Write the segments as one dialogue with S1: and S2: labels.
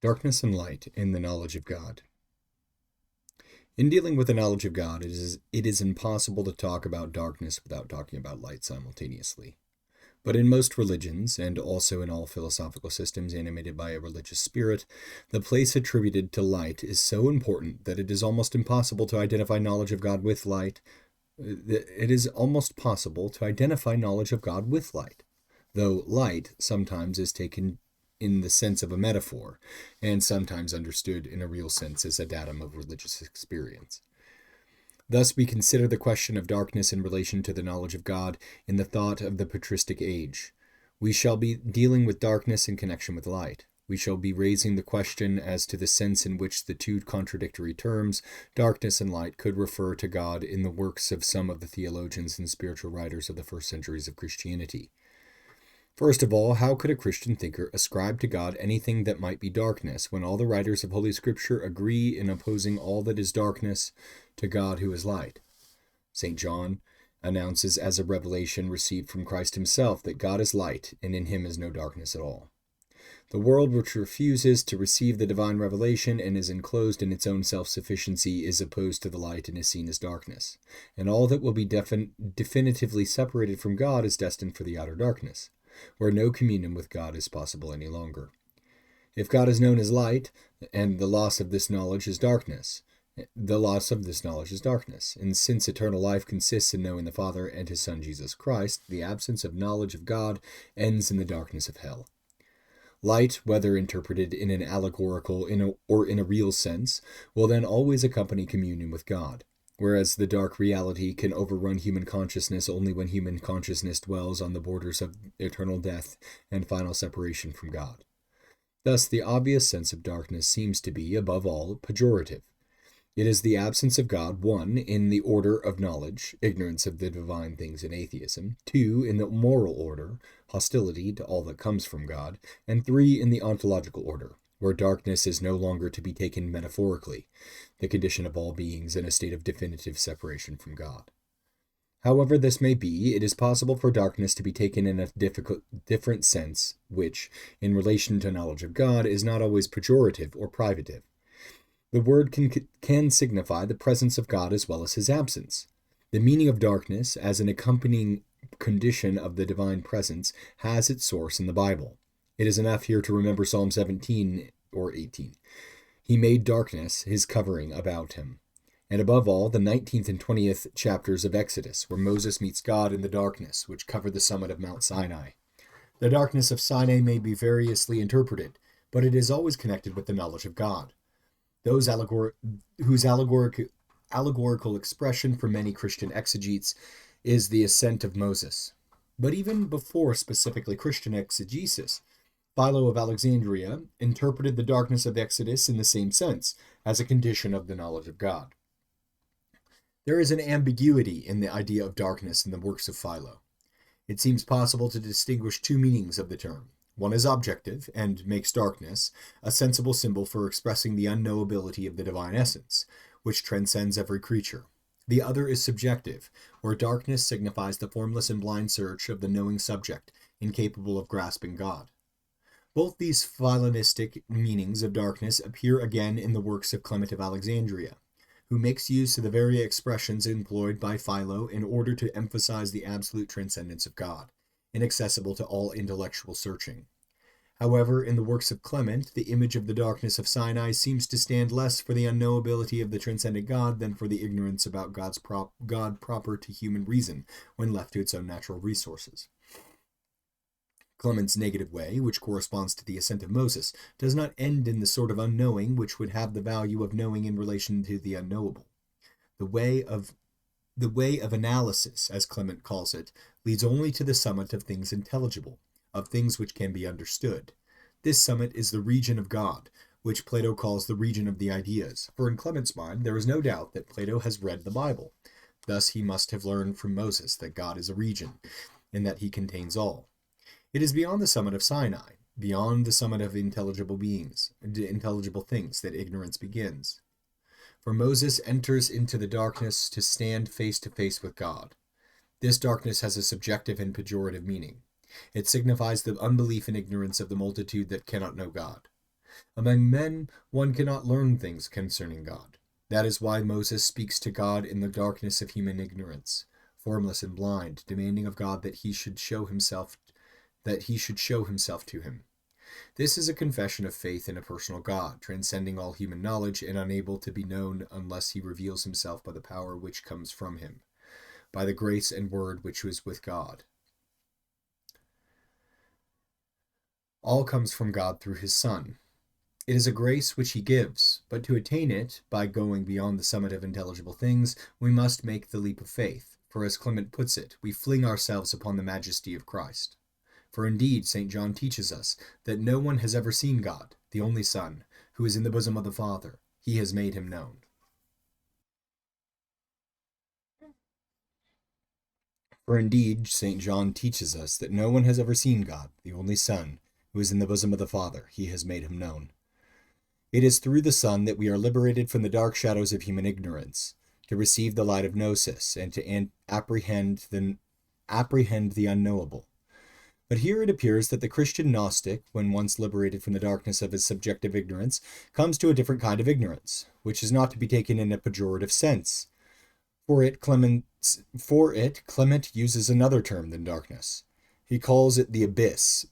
S1: Darkness and light in the knowledge of God. In dealing with the knowledge of God, it is impossible to talk about darkness without talking about light simultaneously. But in most religions, and also in all philosophical systems animated by a religious spirit, the place attributed to light is so important that it is almost impossible to identify knowledge of God with light. It is almost possible to identify knowledge of God with light, though light sometimes is taken in the sense of a metaphor, and sometimes understood in a real sense as a datum of religious experience. Thus, we consider the question of darkness in relation to the knowledge of God in the thought of the patristic age. We shall be dealing with darkness in connection with light. We shall be raising the question as to the sense in which the two contradictory terms, darkness and light, could refer to God in the works of some of the theologians and spiritual writers of the first centuries of Christianity. First of all, how could a Christian thinker ascribe to God anything that might be darkness, when all the writers of Holy Scripture agree in opposing all that is darkness to God who is light? St. John announces as a revelation received from Christ himself that God is light, and in him is no darkness at all. The world which refuses to receive the divine revelation and is enclosed in its own self-sufficiency is opposed to the light and is seen as darkness, and all that will be definitively separated from God is destined for the outer darkness, where no communion with God is possible any longer. If God is known as light, and the loss of this knowledge is darkness, and since eternal life consists in knowing the Father and his Son Jesus Christ, the absence of knowledge of God ends in the darkness of hell. Light, whether interpreted in an allegorical or in a real sense, will then always accompany communion with God, whereas the dark reality can overrun human consciousness only when human consciousness dwells on the borders of eternal death and final separation from God. Thus, the obvious sense of darkness seems to be, above all, pejorative. It is the absence of God, 1, in the order of knowledge, ignorance of the divine things and atheism, 2, in the moral order, hostility to all that comes from God, and 3, in the ontological order, where darkness is no longer to be taken metaphorically, the condition of all beings in a state of definitive separation from God. However this may be, it is possible for darkness to be taken in a different sense, which, in relation to knowledge of God, is not always pejorative or privative. The word can signify the presence of God as well as his absence. The meaning of darkness as an accompanying condition of the divine presence has its source in the Bible. It is enough here to remember Psalm 17 or 18. He made darkness his covering about him. And above all, the 19th and 20th chapters of Exodus, where Moses meets God in the darkness, which covered the summit of Mount Sinai. The darkness of Sinai may be variously interpreted, but it is always connected with the knowledge of God. Those whose allegorical expression for many Christian exegetes is the ascent of Moses. But even before specifically Christian exegesis, Philo of Alexandria interpreted the darkness of Exodus in the same sense, as a condition of the knowledge of God. There is an ambiguity in the idea of darkness in the works of Philo. It seems possible to distinguish two meanings of the term. One is objective, and makes darkness a sensible symbol for expressing the unknowability of the divine essence, which transcends every creature. The other is subjective, where darkness signifies the formless and blind search of the knowing subject, incapable of grasping God. Both these Philonistic meanings of darkness appear again in the works of Clement of Alexandria, who makes use of the very expressions employed by Philo in order to emphasize the absolute transcendence of God, inaccessible to all intellectual searching. However, in the works of Clement, the image of the darkness of Sinai seems to stand less for the unknowability of the transcendent God than for the ignorance about God proper to human reason when left to its own natural resources. Clement's negative way, which corresponds to the ascent of Moses, does not end in the sort of unknowing which would have the value of knowing in relation to the unknowable. The way of analysis, as Clement calls it, leads only to the summit of things intelligible, of things which can be understood. This summit is the region of God, which Plato calls the region of the ideas, for in Clement's mind there is no doubt that Plato has read the Bible. Thus he must have learned from Moses that God is a region, and that he contains all. It is beyond the summit of Sinai, beyond the summit of intelligible things, that ignorance begins. For Moses enters into the darkness to stand face to face with God. This darkness has a subjective and pejorative meaning. It signifies the unbelief and ignorance of the multitude that cannot know God. Among men, one cannot learn things concerning God. That is why Moses speaks to God in the darkness of human ignorance, formless and blind, demanding of God that he should show himself to him. This is a confession of faith in a personal God, transcending all human knowledge and unable to be known unless he reveals himself by the power which comes from him, by the grace and word which was with God. All comes from God through his Son. It is a grace which he gives, but to attain it, by going beyond the summit of intelligible things, we must make the leap of faith, for as Clement puts it, we fling ourselves upon the majesty of Christ. For indeed, St. John teaches us that no one has ever seen God, the only Son, who is in the bosom of the Father. He has made him known. For indeed, St. John teaches us that no one has ever seen God, the only Son, who is in the bosom of the Father. He has made him known. It is through the Son that we are liberated from the dark shadows of human ignorance, to receive the light of gnosis, and to apprehend the unknowable. But here it appears that the Christian Gnostic, when once liberated from the darkness of his subjective ignorance, comes to a different kind of ignorance, which is not to be taken in a pejorative sense. For it, Clement uses another term than darkness. He calls it the abyss,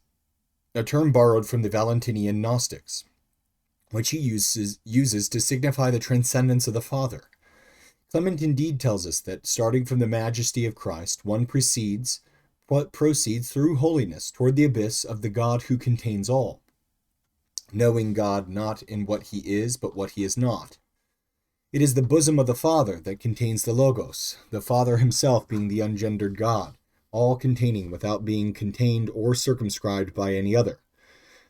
S1: a term borrowed from the Valentinian Gnostics, which he uses to signify the transcendence of the Father. Clement indeed tells us that, starting from the majesty of Christ, one proceeds through holiness toward the abyss of the God who contains all, knowing God not in what he is, but what he is not. It is the bosom of the Father that contains the Logos, the Father himself being the ungendered God, all containing without being contained or circumscribed by any other.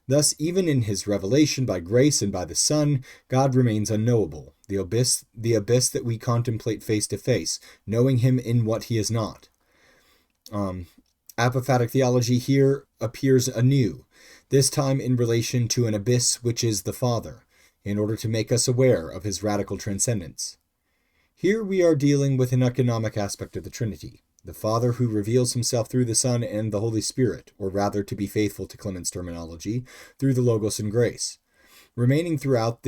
S1: Thus, even in his revelation by grace and by the Son, God remains unknowable, the abyss that we contemplate face to face, knowing him in what he is not. Apophatic theology here appears anew, this time in relation to an abyss which is the Father, in order to make us aware of his radical transcendence. Here we are dealing with an economic aspect of the Trinity, the Father who reveals himself through the Son and the Holy Spirit, or rather, to be faithful to Clement's terminology, through the Logos and grace, remaining throughout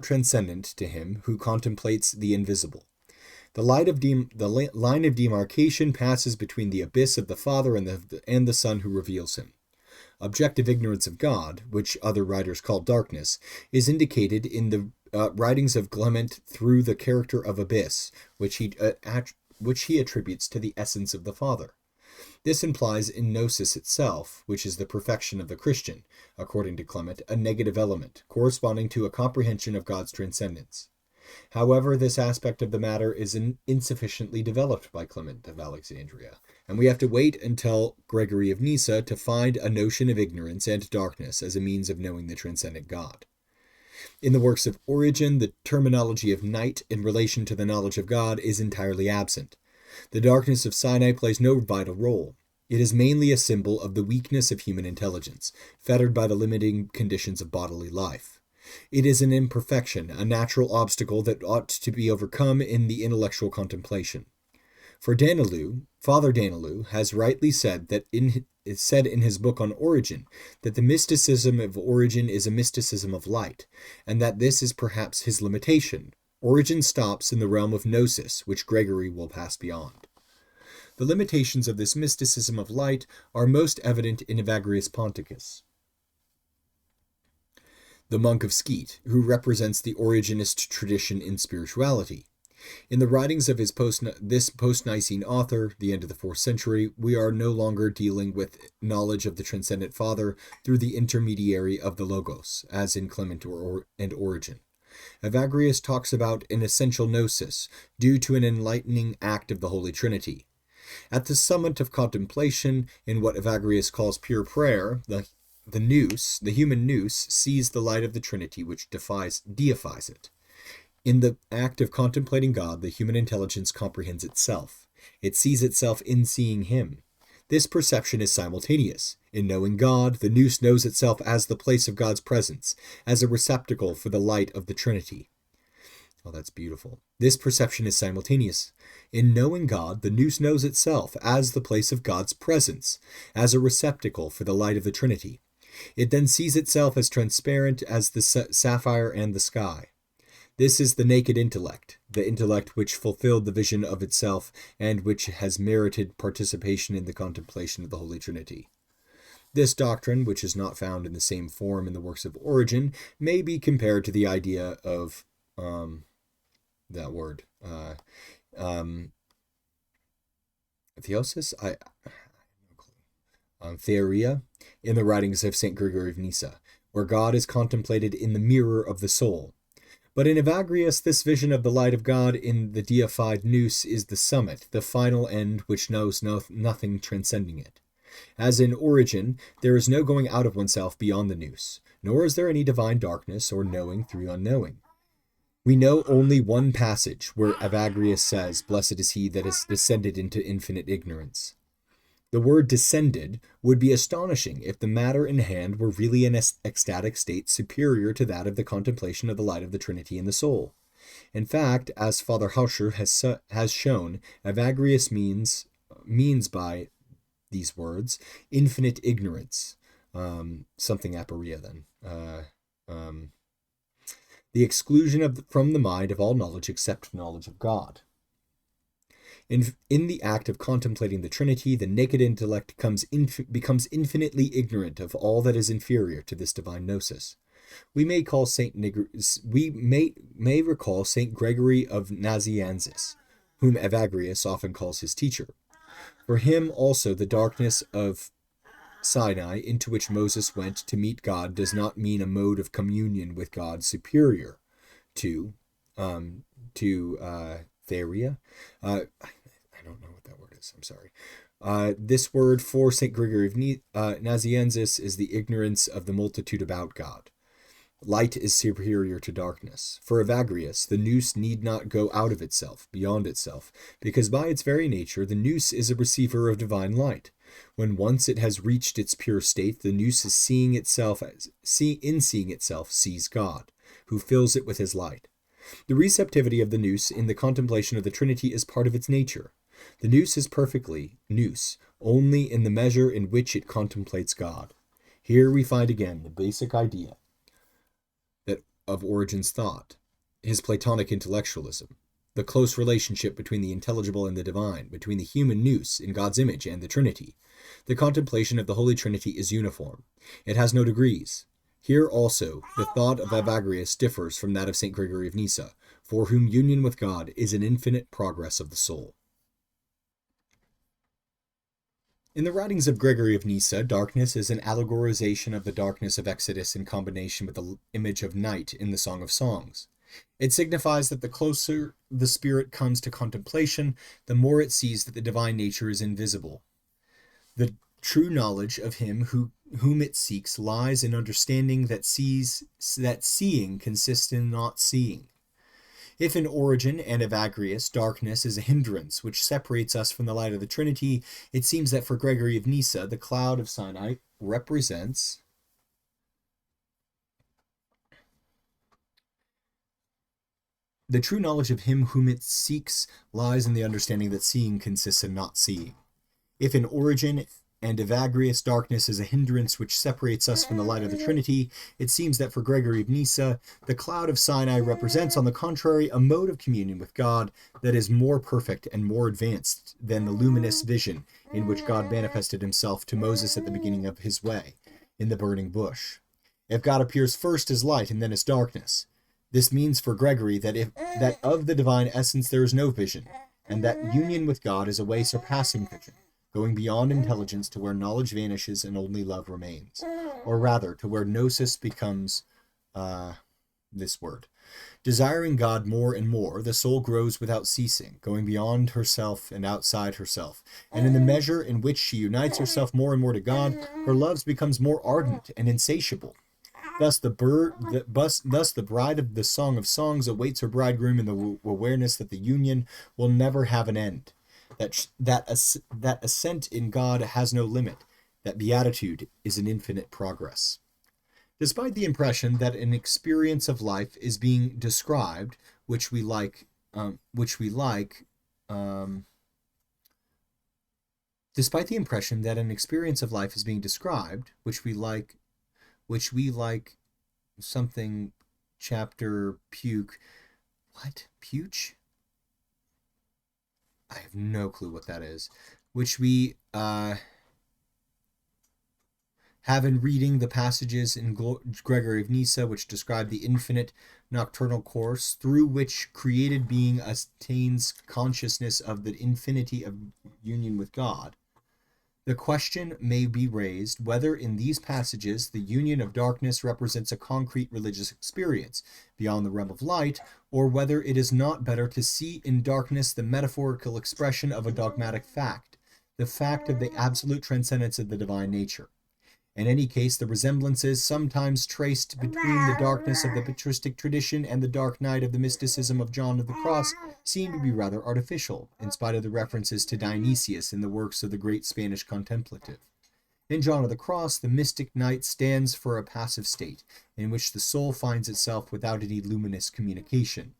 S1: transcendent to him who contemplates the invisible. The line of demarcation passes between the abyss of the Father and the Son who reveals him. Objective ignorance of God, which other writers call darkness, is indicated in the writings of Clement through the character of abyss, which he attributes to the essence of the Father. This implies in gnosis itself, which is the perfection of the Christian, according to Clement, a negative element, corresponding to a comprehension of God's transcendence. However, this aspect of the matter is insufficiently developed by Clement of Alexandria, and we have to wait until Gregory of Nyssa to find a notion of ignorance and darkness as a means of knowing the transcendent God. In the works of Origen, the terminology of night in relation to the knowledge of God is entirely absent. The darkness of Sinai plays no vital role. It is mainly a symbol of the weakness of human intelligence, fettered by the limiting conditions of bodily life. It is an imperfection, a natural obstacle that ought to be overcome in the intellectual contemplation. For Father Danilou has rightly said in his book on Origen that the mysticism of Origen is a mysticism of light, and that this is perhaps his limitation. Origen stops in the realm of gnosis, which Gregory will pass beyond. The limitations of this mysticism of light are most evident in Evagrius Ponticus, the monk of Skeet, who represents the Origenist tradition in spirituality. In the writings of this post-Nicene author, the end of the 4th century, we are no longer dealing with knowledge of the transcendent Father through the intermediary of the Logos, as in Clement and Origen. Evagrius talks about an essential gnosis, due to an enlightening act of the Holy Trinity. At the summit of contemplation, in what Evagrius calls pure prayer, the human nous, sees the light of the Trinity which deifies it. In the act of contemplating God, the human intelligence comprehends itself. It sees itself in seeing him. This perception is simultaneous. In knowing God, the nous knows itself as the place of God's presence, as a receptacle for the light of the Trinity. Oh, that's beautiful. This perception is simultaneous. In knowing God, the nous knows itself as the place of God's presence, as a receptacle for the light of the Trinity. It then sees itself as transparent as the sapphire and the sky. This is the naked intellect, the intellect which fulfilled the vision of itself and which has merited participation in the contemplation of the Holy Trinity. This doctrine, which is not found in the same form in the works of Origen, may be compared to the idea of theosis, theoria, in the writings of St. Gregory of Nyssa, where God is contemplated in the mirror of the soul. But in Evagrius, this vision of the light of God in the deified nous is the summit, the final end which knows nothing transcending it. As in Origen, there is no going out of oneself beyond the nous, nor is there any divine darkness or knowing through unknowing. We know only one passage where Evagrius says, "Blessed is he that is descended into infinite ignorance." The word descended would be astonishing if the matter in hand were really an ecstatic state superior to that of the contemplation of the light of the Trinity in the soul. In fact, as Father Hauscher has shown, Evagrius means by these words infinite ignorance, something aporia then, the exclusion from the mind of all knowledge except knowledge of God. In the act of contemplating the Trinity, the naked intellect becomes infinitely ignorant of all that is inferior to this divine gnosis. We may recall Saint Gregory of Nazianzus, whom Evagrius often calls his teacher. For him also the darkness of Sinai into which Moses went to meet God does not mean a mode of communion with God superior to theoria. I don't know what that word is. I'm sorry. This word for St. Gregory of Nazianzus is the ignorance of the multitude about God. Light is superior to darkness. For Evagrius, the nous need not go out of itself, beyond itself, because by its very nature, the nous is a receiver of divine light. When once it has reached its pure state, the nous is seeing itself sees God, who fills it with his light. The receptivity of the nous in the contemplation of the Trinity is part of its nature. The nous is perfectly nous, only in the measure in which it contemplates God. Here we find again the basic idea of Origen's thought, his Platonic intellectualism, the close relationship between the intelligible and the divine, between the human nous in God's image and the Trinity. The contemplation of the Holy Trinity is uniform. It has no degrees. Here also, the thought of Evagrius differs from that of St. Gregory of Nyssa, for whom union with God is an infinite progress of the soul. In the writings of Gregory of Nyssa, darkness is an allegorization of the darkness of Exodus in combination with the image of night in the Song of Songs. It signifies that the closer the spirit comes to contemplation, the more it sees that the divine nature is invisible. The true knowledge of him whom it seeks lies in understanding that seeing consists in not seeing. If in Origen and Evagrius darkness is a hindrance which separates us from the light of the Trinity, it seems that for Gregory of Nyssa, the cloud of Sinai represents the true knowledge of him whom it seeks lies in the understanding that seeing consists in not seeing. If in Origen and Evagrius darkness is a hindrance which separates us from the light of the Trinity, it seems that for Gregory of Nyssa, the cloud of Sinai represents, on the contrary, a mode of communion with God that is more perfect and more advanced than the luminous vision in which God manifested himself to Moses at the beginning of his way, in the burning bush. If God appears first as light and then as darkness, this means for Gregory that of the divine essence there is no vision, and that union with God is a way surpassing vision, going beyond intelligence to where knowledge vanishes and only love remains, or rather, to where gnosis becomes this word. Desiring God more and more, the soul grows without ceasing, going beyond herself and outside herself, and in the measure in which she unites herself more and more to God, her love becomes more ardent and insatiable. Thus the bride of the Song of Songs awaits her bridegroom in the awareness that the union will never have an end. That ascent in God has no limit, that beatitude is an infinite progress. Despite the impression that an experience of life is being described, which we like, despite the impression that an experience of life is being described, which we like which we like something chapter puke. What? Puch? I have no clue what that is. Which we have in reading the passages in Gregory of Nyssa, which describe the infinite nocturnal course through which created being attains consciousness of the infinity of union with God. The question may be raised whether in these passages the union of darkness represents a concrete religious experience beyond the realm of light, or whether it is not better to see in darkness the metaphorical expression of a dogmatic fact, the fact of the absolute transcendence of the divine nature. In any case, the resemblances sometimes traced between the darkness of the patristic tradition and the dark night of the mysticism of John of the Cross seem to be rather artificial, in spite of the references to Dionysius in the works of the great Spanish contemplative. In John of the Cross, the mystic night stands for a passive state, in which the soul finds itself without any luminous communication.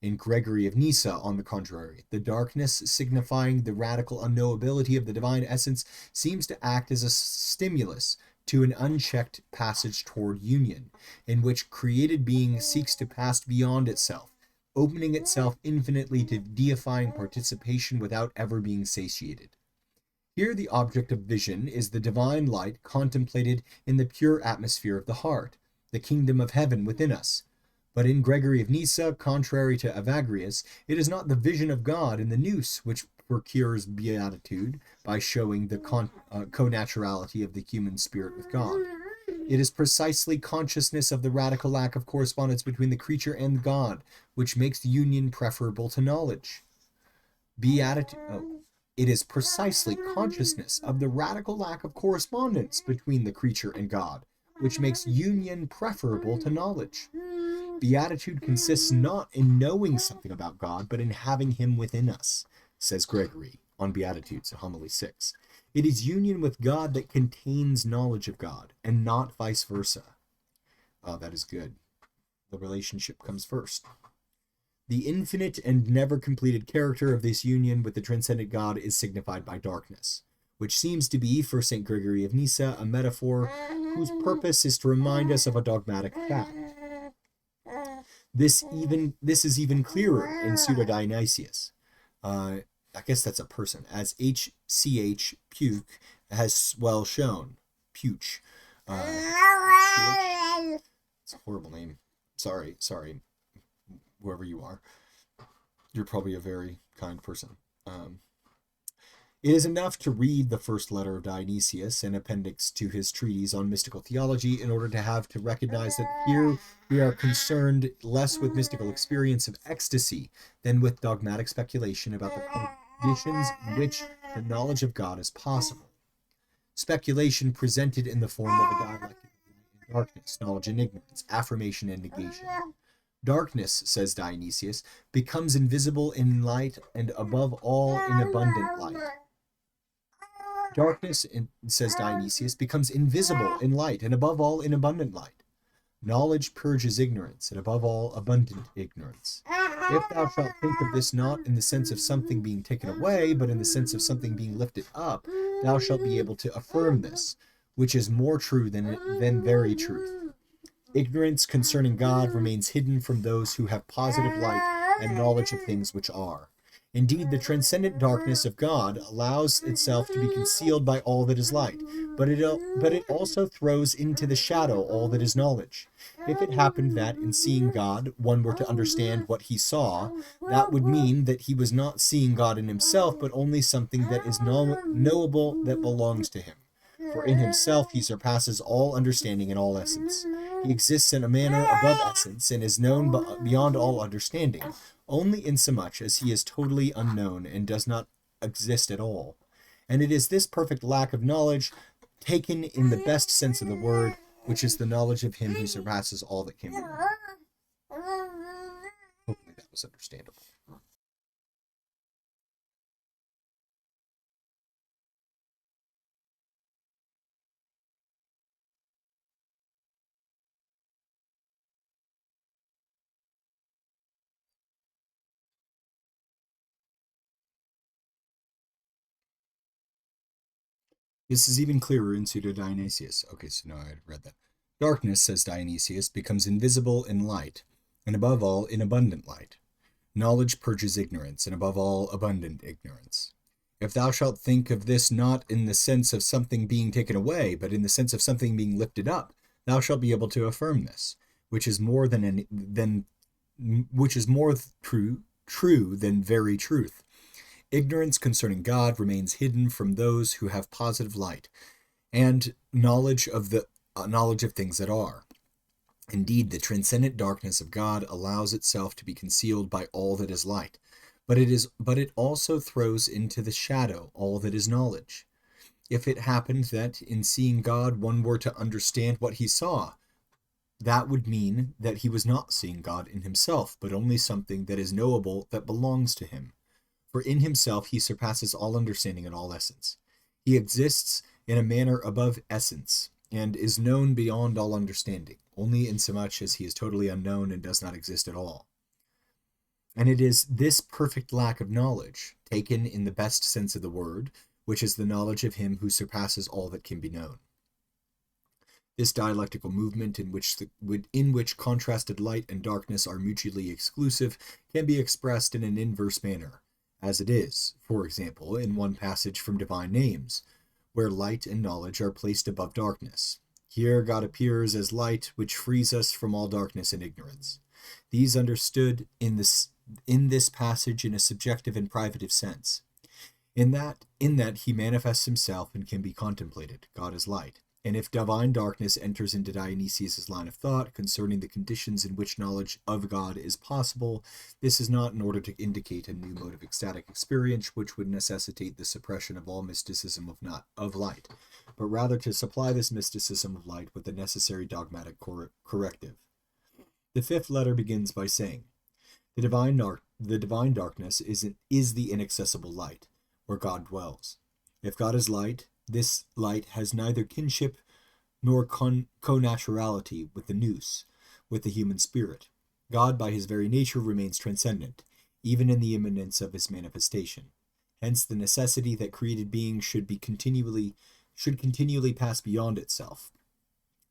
S1: In Gregory of Nyssa, on the contrary, the darkness, signifying the radical unknowability of the divine essence, seems to act as a stimulus to an unchecked passage toward union, in which created being seeks to pass beyond itself, opening itself infinitely to deifying participation without ever being satiated. Here the object of vision is the divine light contemplated in the pure atmosphere of the heart, the kingdom of heaven within us. But in Gregory of Nyssa, contrary to Evagrius, it is not the vision of God in the nous which procures beatitude by showing the connaturality of the human spirit with God. It is precisely consciousness of the radical lack of correspondence between the creature and God which makes the union preferable to knowledge. It is precisely consciousness of the radical lack of correspondence between the creature and God which makes union preferable to knowledge. Beatitude consists not in knowing something about God, but in having him within us, says Gregory on Beatitudes in Homily 6. It is union with God that contains knowledge of God, and not vice versa. Oh, that is good. The relationship comes first. The infinite and never completed character of this union with the transcendent God is signified by darkness, which seems to be, for St. Gregory of Nyssa, a metaphor whose purpose is to remind us of a dogmatic fact. This is even clearer in Pseudo-Dionysius. I guess that's a person, as H.C.H. Puch has well shown. Puch. It's a horrible name. Sorry, whoever you are. You're probably a very kind person. It is enough to read the first letter of Dionysius, an appendix to his treatise on mystical theology, in order to recognize that here we are concerned less with mystical experience of ecstasy than with dogmatic speculation about the conditions in which the knowledge of God is possible. Speculation presented in the form of a dialectic of darkness, knowledge and ignorance, affirmation and negation. Darkness, says Dionysius, becomes invisible in light and above all in abundant light. Darkness, says Dionysius, becomes invisible in light and above all in abundant light. Knowledge purges ignorance and above all abundant ignorance. If thou shalt think of this not in the sense of something being taken away, but in the sense of something being lifted up, thou shalt be able to affirm this, which is more true than very truth. Ignorance concerning God remains hidden from those who have positive light and knowledge of things which are. Indeed, the transcendent darkness of God allows itself to be concealed by all that is light, but it also throws into the shadow all that is knowledge. If it happened that, in seeing God, one were to understand what he saw, that would mean that he was not seeing God in himself, but only something that is knowable that belongs to him. For in himself he surpasses all understanding and all essence. He exists in a manner above essence, and is known beyond all understanding, only insomuch as he is totally unknown and does not exist at all. And it is this perfect lack of knowledge, taken in the best sense of the word, which is the knowledge of him who surpasses all that can be known. Hopefully that was understandable. This is even clearer in Pseudo-Dionysius. Okay, so no, I had read that. Darkness, says Dionysius, becomes invisible in light, and above all in abundant light. Knowledge purges ignorance, and above all abundant ignorance. If thou shalt think of this not in the sense of something being taken away, but in the sense of something being lifted up, thou shalt be able to affirm this, which is more true than very truth. Ignorance concerning God remains hidden from those who have positive light and knowledge of things that are. Indeed, the transcendent darkness of God allows itself to be concealed by all that is light, but it also throws into the shadow all that is knowledge. If it happened that in seeing God one were to understand what he saw, that would mean that he was not seeing God in himself, but only something that is knowable that belongs to him. For in himself he surpasses all understanding and all essence. He exists in a manner above essence, and is known beyond all understanding, only insomuch as he is totally unknown and does not exist at all. And it is this perfect lack of knowledge, taken in the best sense of the word, which is the knowledge of him who surpasses all that can be known. This dialectical movement, in which contrasted light and darkness are mutually exclusive, can be expressed in an inverse manner, as it is, for example, in one passage from Divine Names, where light and knowledge are placed above darkness. Here God appears as light, which frees us from all darkness and ignorance. These understood in this passage in a subjective and privative sense. In that he manifests himself and can be contemplated. God is light. And if divine darkness enters into Dionysius' line of thought concerning the conditions in which knowledge of God is possible, this is not in order to indicate a new mode of ecstatic experience which would necessitate the suppression of all mysticism of light, but rather to supply this mysticism of light with the necessary dogmatic corrective. The fifth letter begins by saying, the divine darkness is the inaccessible light, where God dwells. If God is light, this light has neither kinship nor connaturality with the nous, with the human spirit. God, by his very nature, remains transcendent, even in the immanence of his manifestation. Hence, the necessity that created being should continually pass beyond itself,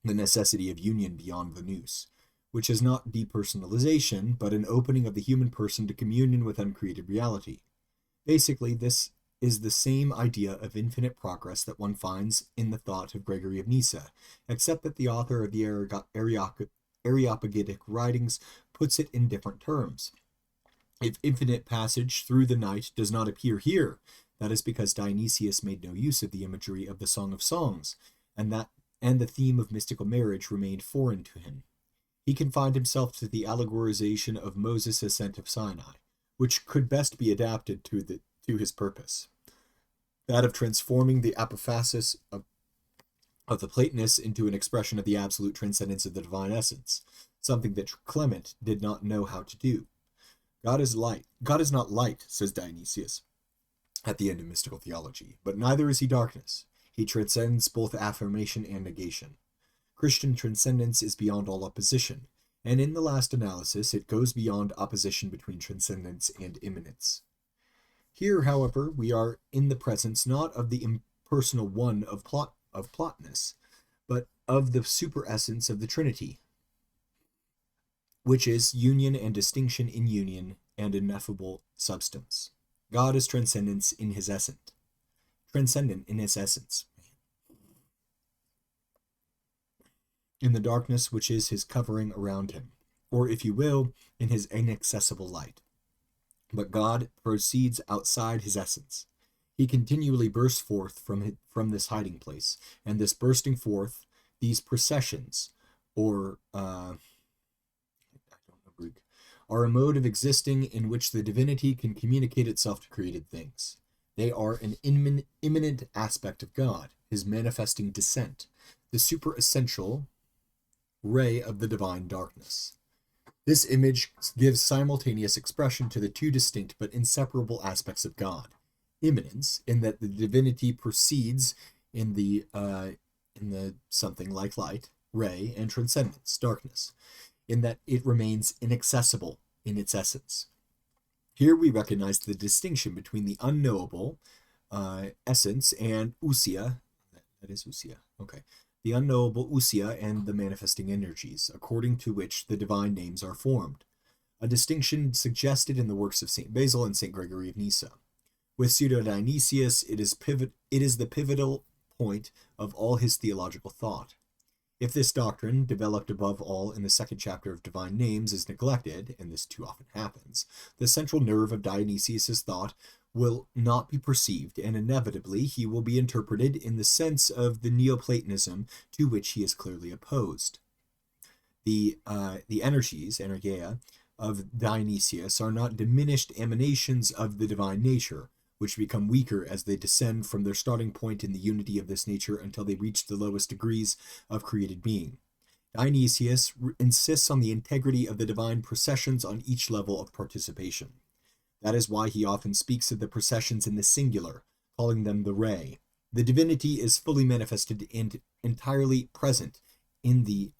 S1: the necessity of union beyond the nous, which is not depersonalization, but an opening of the human person to communion with uncreated reality. Basically, this is the same idea of infinite progress that one finds in the thought of Gregory of Nyssa, except that the author of the Areopagitic writings puts it in different terms. If infinite passage through the night does not appear here, that is because Dionysius made no use of the imagery of the Song of Songs, and the theme of mystical marriage remained foreign to him. He confined himself to the allegorization of Moses' ascent of Sinai, which could best be adapted to his purpose, that of transforming the apophasis of the Platonists into an expression of the absolute transcendence of the divine essence, something that Clement did not know how to do. God is light. God is not light, says Dionysius at the end of mystical theology, but neither is he darkness. He transcends both affirmation and negation. Christian transcendence is beyond all opposition, and in the last analysis it goes beyond opposition between transcendence and immanence. Here, however, we are in the presence not of the impersonal one of Plotinus, but of the superessence of the Trinity, which is union and distinction in union and ineffable substance. God is transcendent in his essence. In the darkness which is his covering around him, or, if you will, in his inaccessible light. But God proceeds outside his essence. He continually bursts forth from this hiding place, and this bursting forth, these processions, or I don't know Greek, are a mode of existing in which the divinity can communicate itself to created things. They are an immanent aspect of God, his manifesting descent, the superessential ray of the divine darkness. This image gives simultaneous expression to the two distinct but inseparable aspects of God: immanence, in that the divinity proceeds in the something like light, ray, and transcendence, darkness, in that it remains inaccessible in its essence. Here we recognize the distinction between the unknowable essence and ousia, that is ousia, okay, the unknowable ousia and the manifesting energies, according to which the divine names are formed, a distinction suggested in the works of St. Basil and St. Gregory of Nyssa. With Pseudo-Dionysius, it is the pivotal point of all his theological thought. If this doctrine, developed above all in the second chapter of Divine Names, is neglected, and this too often happens, the central nerve of Dionysius's thought will not be perceived, and inevitably he will be interpreted in the sense of the Neoplatonism to which he is clearly opposed. The energies, energeia, of Dionysius are not diminished emanations of the divine nature, which become weaker as they descend from their starting point in the unity of this nature until they reach the lowest degrees of created being. Dionysius insists on the integrity of the divine processions on each level of participation. That is why he often speaks of the processions in the singular, calling them the ray. The divinity is fully manifested and entirely present in the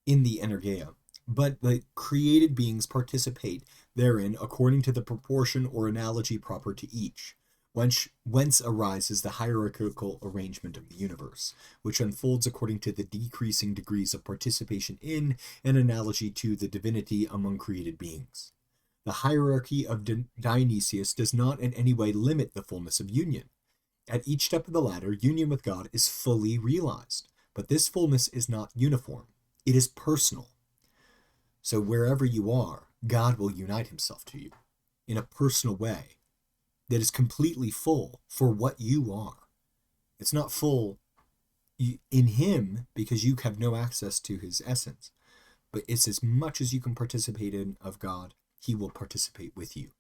S1: energeia, but the created beings participate therein according to the proportion or analogy proper to each, whence arises the hierarchical arrangement of the universe, which unfolds according to the decreasing degrees of participation in and analogy to the divinity among created beings. The hierarchy of Dionysius does not in any way limit the fullness of union. At each step of the ladder, union with God is fully realized, but this fullness is not uniform. It is personal. So wherever you are, God will unite himself to you in a personal way that is completely full for what you are. It's not full in him because you have no access to his essence, but it's as much as you can participate in of God, he will participate with you.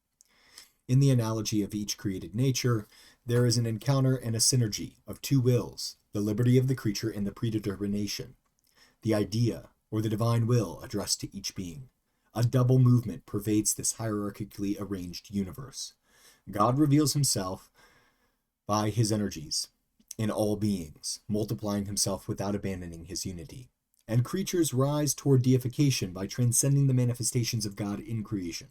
S1: In the analogy of each created nature, there is an encounter and a synergy of two wills, the liberty of the creature and the predetermination, the idea or the divine will addressed to each being. A double movement pervades this hierarchically arranged universe. God reveals himself by his energies in all beings, multiplying himself without abandoning his unity. And creatures rise toward deification by transcending the manifestations of God in creation.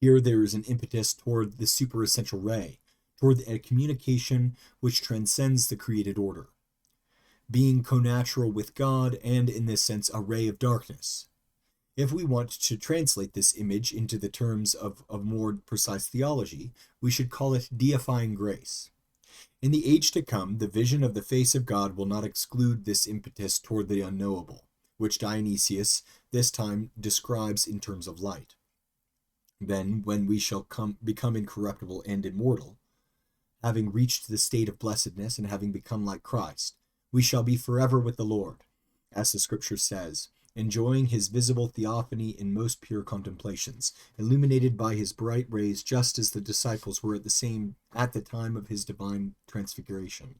S1: Here there is an impetus toward the superessential ray, toward a communication which transcends the created order, being connatural with God and, in this sense, a ray of darkness. If we want to translate this image into the terms of more precise theology, we should call it deifying grace. In the age to come, the vision of the face of God will not exclude this impetus toward the unknowable, which Dionysius this time describes in terms of light. Then, when we shall become incorruptible and immortal, having reached the state of blessedness and having become like Christ, we shall be forever with the Lord, as the Scripture says, enjoying his visible theophany in most pure contemplations, illuminated by his bright rays, just as the disciples were at the time of his divine transfiguration.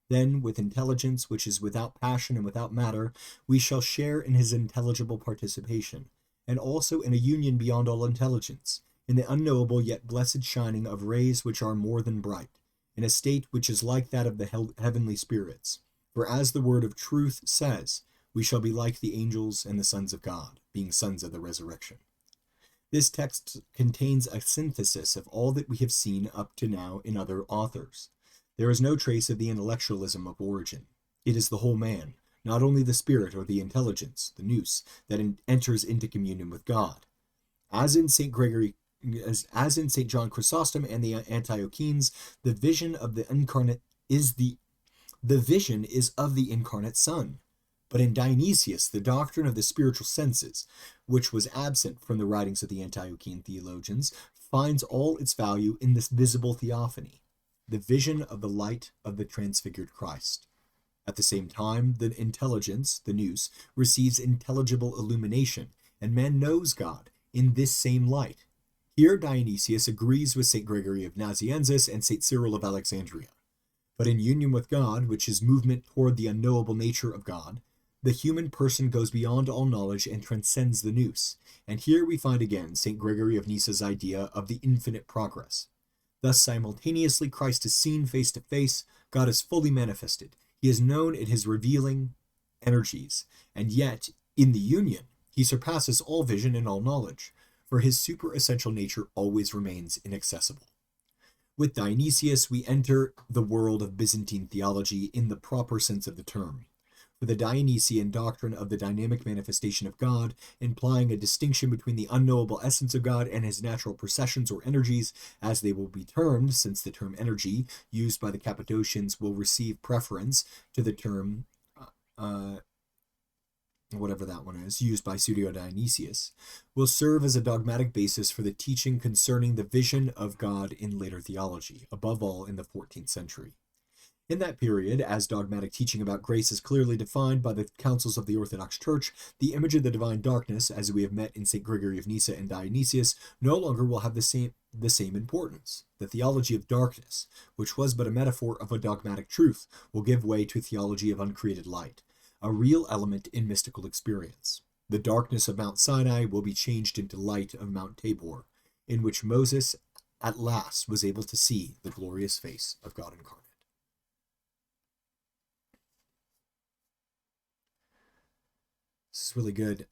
S1: Then, with intelligence which is without passion and without matter, we shall share in his intelligible participation, and also in a union beyond all intelligence, in the unknowable yet blessed shining of rays which are more than bright, in a state which is like that of the heavenly spirits. For as the word of truth says, we shall be like the angels and the sons of God, being sons of the resurrection. This text contains a synthesis of all that we have seen up to now in other authors. There is no trace of the intellectualism of Origen. It is the whole man, not only the spirit or the intelligence, the nous, that enters into communion with God. As in St. John Chrysostom and the Antiochenes, the vision of the incarnate is of the incarnate Son. But in Dionysius, the doctrine of the spiritual senses, which was absent from the writings of the Antiochean theologians, finds all its value in this visible theophany, the vision of the light of the transfigured Christ. At the same time, the intelligence, the nous, receives intelligible illumination, and man knows God in this same light. Here Dionysius agrees with St. Gregory of Nazianzus and St. Cyril of Alexandria. But in union with God, which is movement toward the unknowable nature of God, the human person goes beyond all knowledge and transcends the nous. And here we find again St. Gregory of Nyssa's idea of the infinite progress. Thus simultaneously Christ is seen face to face, God is fully manifested, he is known in his revealing energies, and yet, in the union, he surpasses all vision and all knowledge, for his superessential nature always remains inaccessible. With Dionysius, we enter the world of Byzantine theology in the proper sense of the term. For the Dionysian doctrine of the dynamic manifestation of God, implying a distinction between the unknowable essence of God and his natural processions or energies, as they will be termed, since the term energy used by the Cappadocians will receive preference to the term whatever that one is, used by Pseudo-Dionysius, will serve as a dogmatic basis for the teaching concerning the vision of God in later theology, above all in the 14th century. In that period, as dogmatic teaching about grace is clearly defined by the councils of the Orthodox Church, the image of the divine darkness, as we have met in St. Gregory of Nyssa and Dionysius, no longer will have the same importance. The theology of darkness, which was but a metaphor of a dogmatic truth, will give way to a theology of uncreated light, a real element in mystical experience. The darkness of Mount Sinai will be changed into light of Mount Tabor, in which Moses at last was able to see the glorious face of God incarnate. This is really good.